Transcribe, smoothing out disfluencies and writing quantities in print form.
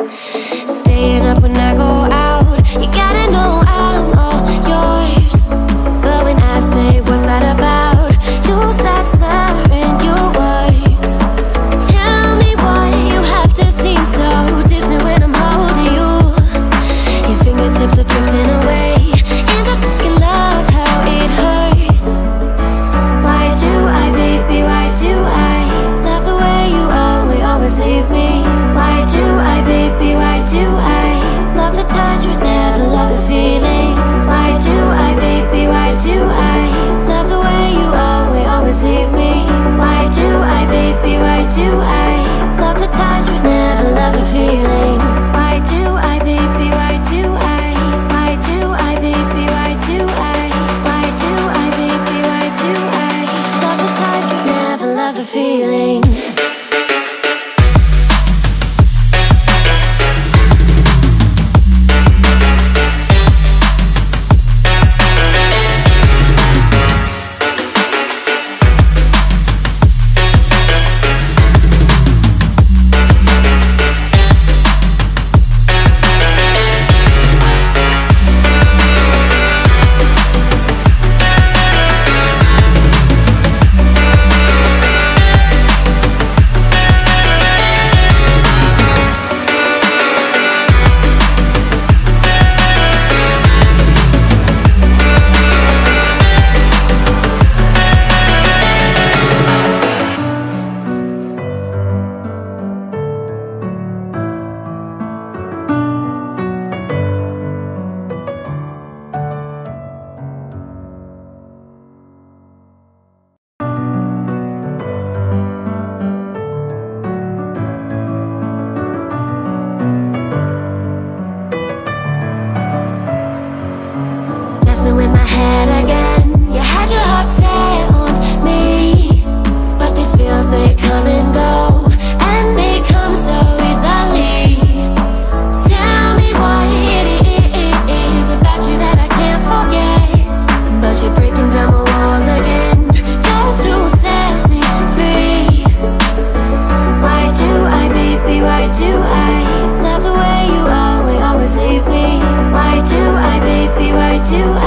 Staying up when I go out, you gotta know I'm all yours. But when I say what's that about, you start slurring your words. Tell me why you have to seem so distant when I'm holding you. Your fingertips are drifting away, and I fucking love how it hurts. Why do I, baby, why do I love the way you always leave me? Why do I, baby, why do I love the touch but never love the feeling? Why do I, baby, why do I love the way you always leave me? Why do I, baby, why do I love the touch but never love the feeling? Why do I, baby, why do I? Why do I, baby, why do I? Why do I, baby, why do I love the touch but never love the feeling? In my head again, you had your heart set on me, but these feels, they come and go, and they come so easily. Tell me what it is about you that I can't forget, but you're breaking down my walls again just to set me free. Why do I, baby, why do I love the way you always leave me? Why do I, baby, why do I